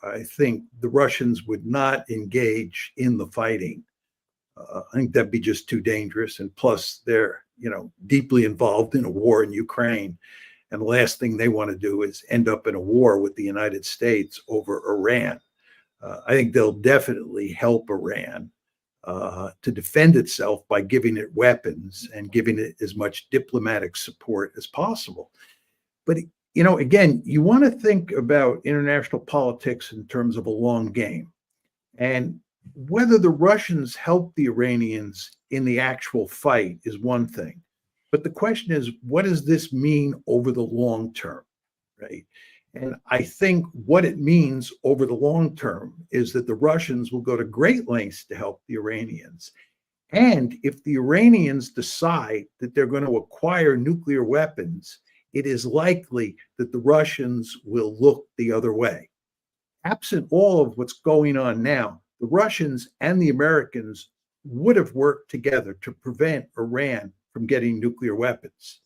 I think the Russians would not engage in the fighting. I think that'd be just too dangerous. And plus, they're deeply involved in a war in Ukraine. And the last thing they want to do is end up in a war with the United States over Iran. I think they'll definitely help Iran to defend itself by giving it weapons and giving it as much diplomatic support as possible. But, again, you want to think about international politics in terms of a long game. And whether the Russians help the Iranians in the actual fight is one thing. But the question is, what does this mean over the long term, right? And I think what it means over the long term is that the Russians will go to great lengths to help the Iranians. And if the Iranians decide that they're going to acquire nuclear weapons, it is likely that the Russians will look the other way. Absent all of what's going on now, the Russians and the Americans would have worked together to prevent Iran from getting nuclear weapons.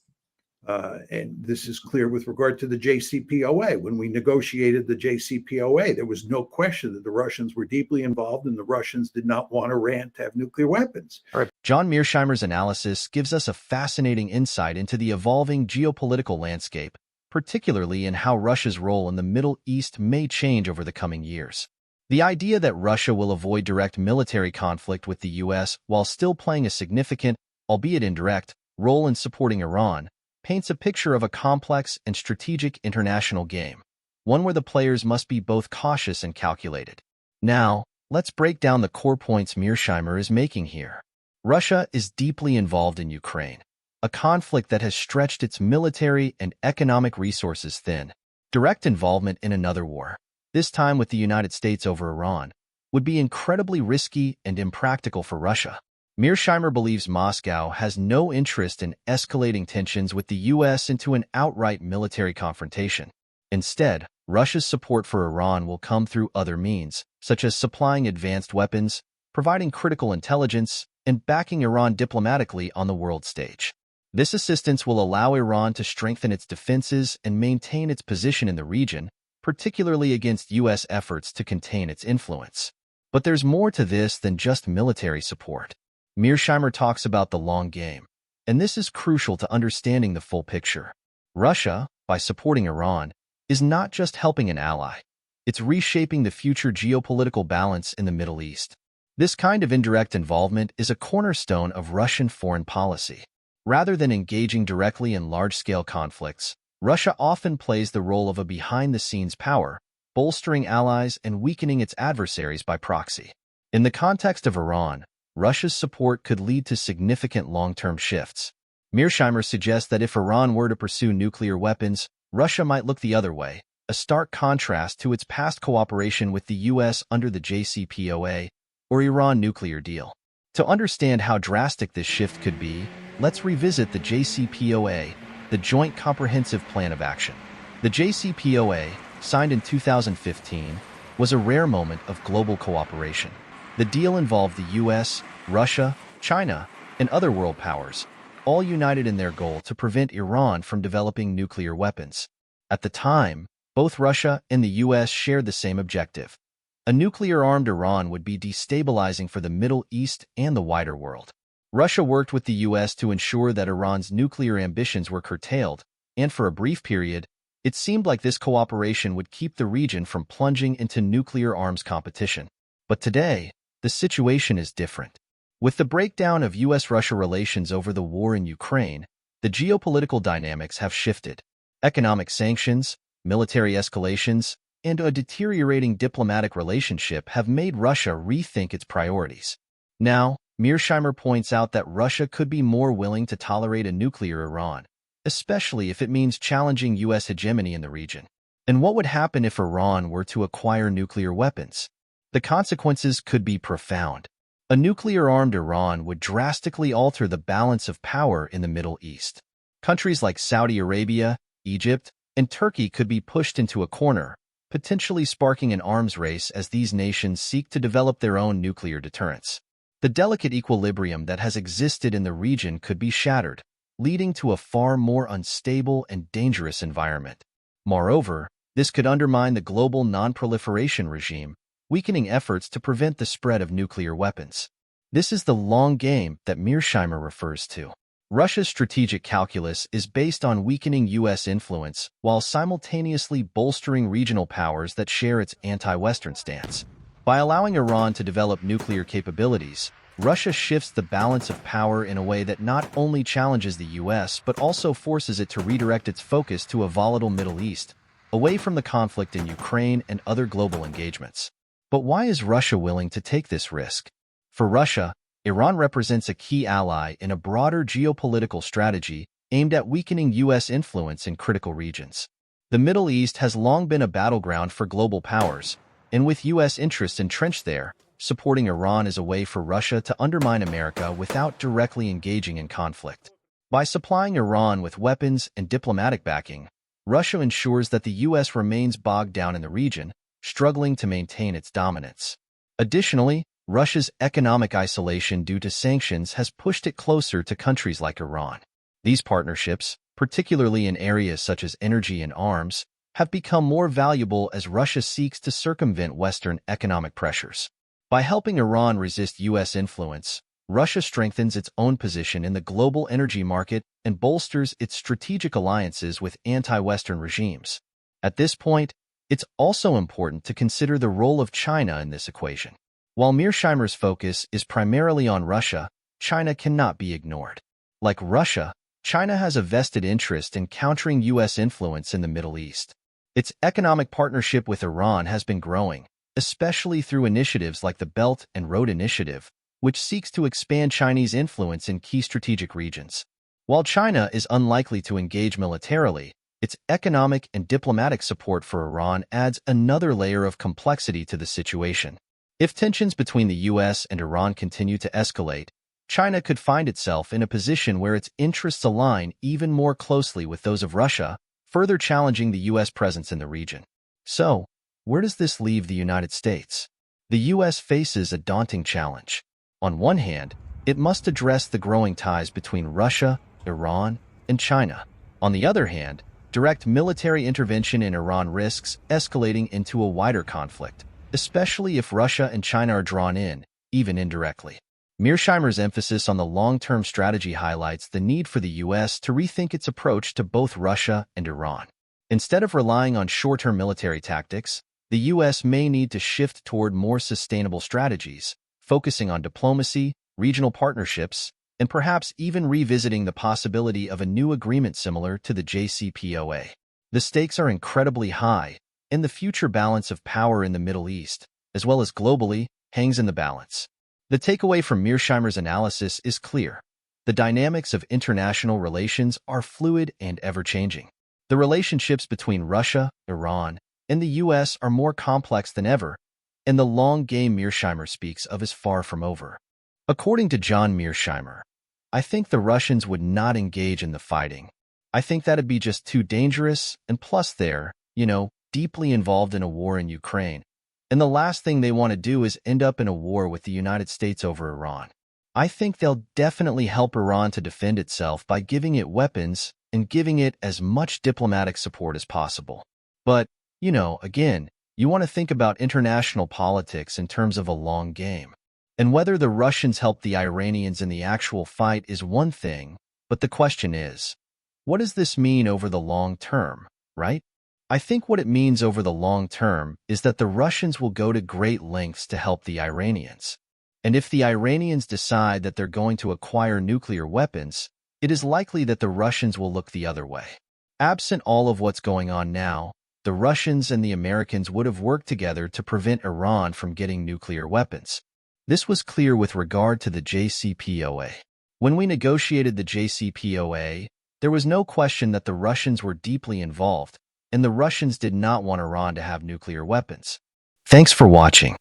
And this is clear with regard to the JCPOA. When we negotiated the JCPOA, there was no question that the Russians were deeply involved and the Russians did not want Iran to have nuclear weapons. All right. John Mearsheimer's analysis gives us a fascinating insight into the evolving geopolitical landscape, particularly in how Russia's role in the Middle East may change over the coming years. The idea that Russia will avoid direct military conflict with the U.S. while still playing a significant, albeit indirect, role in supporting Iran paints a picture of a complex and strategic international game, one where the players must be both cautious and calculated. Now, let's break down the core points Mearsheimer is making here. Russia is deeply involved in Ukraine, a conflict that has stretched its military and economic resources thin. Direct involvement in another war, this time with the United States over Iran, would be incredibly risky and impractical for Russia. Mearsheimer believes Moscow has no interest in escalating tensions with the U.S. into an outright military confrontation. Instead, Russia's support for Iran will come through other means, such as supplying advanced weapons, providing critical intelligence, and backing Iran diplomatically on the world stage. This assistance will allow Iran to strengthen its defenses and maintain its position in the region, particularly against U.S. efforts to contain its influence. But there's more to this than just military support. Mearsheimer talks about the long game, and this is crucial to understanding the full picture. Russia, by supporting Iran, is not just helping an ally. It's reshaping the future geopolitical balance in the Middle East. This kind of indirect involvement is a cornerstone of Russian foreign policy. Rather than engaging directly in large-scale conflicts, Russia often plays the role of a behind-the-scenes power, bolstering allies and weakening its adversaries by proxy. In the context of Iran, Russia's support could lead to significant long-term shifts. Mearsheimer suggests that if Iran were to pursue nuclear weapons, Russia might look the other way, a stark contrast to its past cooperation with the U.S. under the JCPOA or Iran nuclear deal. To understand how drastic this shift could be, let's revisit the JCPOA, the Joint Comprehensive Plan of Action. The JCPOA, signed in 2015, was a rare moment of global cooperation. The deal involved the U.S., Russia, China, and other world powers, all united in their goal to prevent Iran from developing nuclear weapons. At the time, both Russia and the U.S. shared the same objective. A nuclear-armed Iran would be destabilizing for the Middle East and the wider world. Russia worked with the U.S. to ensure that Iran's nuclear ambitions were curtailed, and for a brief period, it seemed like this cooperation would keep the region from plunging into nuclear arms competition. But today, the situation is different. With the breakdown of U.S.-Russia relations over the war in Ukraine, the geopolitical dynamics have shifted. Economic sanctions, military escalations, and a deteriorating diplomatic relationship have made Russia rethink its priorities. Now, Mearsheimer points out that Russia could be more willing to tolerate a nuclear Iran, especially if it means challenging U.S. hegemony in the region. And what would happen if Iran were to acquire nuclear weapons? The consequences could be profound. A nuclear-armed Iran would drastically alter the balance of power in the Middle East. Countries like Saudi Arabia, Egypt, and Turkey could be pushed into a corner, potentially sparking an arms race as these nations seek to develop their own nuclear deterrence. The delicate equilibrium that has existed in the region could be shattered, leading to a far more unstable and dangerous environment. Moreover, This could undermine the global non-proliferation regime, weakening efforts to prevent the spread of nuclear weapons. This is the long game that Mearsheimer refers to. Russia's strategic calculus is based on weakening U.S. influence while simultaneously bolstering regional powers that share its anti-Western stance. By allowing Iran to develop nuclear capabilities, Russia shifts the balance of power in a way that not only challenges the U.S. but also forces it to redirect its focus to a volatile Middle East, away from the conflict in Ukraine and other global engagements. But why is Russia willing to take this risk? For Russia, Iran represents a key ally in a broader geopolitical strategy aimed at weakening U.S. influence in critical regions. The Middle East has long been a battleground for global powers, and with U.S. interests entrenched there, supporting Iran is a way for Russia to undermine America without directly engaging in conflict. By supplying Iran with weapons and diplomatic backing, Russia ensures that the U.S. remains bogged down in the region, struggling to maintain its dominance. Additionally, Russia's economic isolation due to sanctions has pushed it closer to countries like Iran. These partnerships, particularly in areas such as energy and arms, have become more valuable as Russia seeks to circumvent Western economic pressures. By helping Iran resist U.S. influence, Russia strengthens its own position in the global energy market and bolsters its strategic alliances with anti-Western regimes. At this point, it's also important to consider the role of China in this equation. While Mearsheimer's focus is primarily on Russia, China cannot be ignored. Like Russia, China has a vested interest in countering U.S. influence in the Middle East. Its economic partnership with Iran has been growing, especially through initiatives like the Belt and Road Initiative, which seeks to expand Chinese influence in key strategic regions. While China is unlikely to engage militarily, its economic and diplomatic support for Iran adds another layer of complexity to the situation. If tensions between the U.S. and Iran continue to escalate, China could find itself in a position where its interests align even more closely with those of Russia, further challenging the U.S. presence in the region. So, where does this leave the United States? The U.S. faces a daunting challenge. On one hand, it must address the growing ties between Russia, Iran, and China. On the other hand, direct military intervention in Iran risks escalating into a wider conflict, especially if Russia and China are drawn in, even indirectly. Mearsheimer's emphasis on the long-term strategy highlights the need for the U.S. to rethink its approach to both Russia and Iran. Instead of relying on short-term military tactics, the U.S. may need to shift toward more sustainable strategies, focusing on diplomacy, regional partnerships, and perhaps even revisiting the possibility of a new agreement similar to the JCPOA. The stakes are incredibly high, and the future balance of power in the Middle East, as well as globally, hangs in the balance. The takeaway from Mearsheimer's analysis is clear. The dynamics of international relations are fluid and ever-changing. The relationships between Russia, Iran, and the U.S. are more complex than ever, and the long game Mearsheimer speaks of is far from over. According to John Mearsheimer, I think the Russians would not engage in the fighting. I think that'd be just too dangerous, and plus they're, deeply involved in a war in Ukraine. And the last thing they want to do is end up in a war with the United States over Iran. I think they'll definitely help Iran to defend itself by giving it weapons and giving it as much diplomatic support as possible. But, again, you want to think about international politics in terms of a long game. And whether the Russians help the Iranians in the actual fight is one thing, but the question is, what does this mean over the long term, right? I think what it means over the long term is that the Russians will go to great lengths to help the Iranians. And if the Iranians decide that they're going to acquire nuclear weapons, it is likely that the Russians will look the other way. Absent all of what's going on now, the Russians and the Americans would have worked together to prevent Iran from getting nuclear weapons. This was clear with regard to the JCPOA. When we negotiated the JCPOA, there was no question that the Russians were deeply involved, and the Russians did not want Iran to have nuclear weapons. Thanks for watching.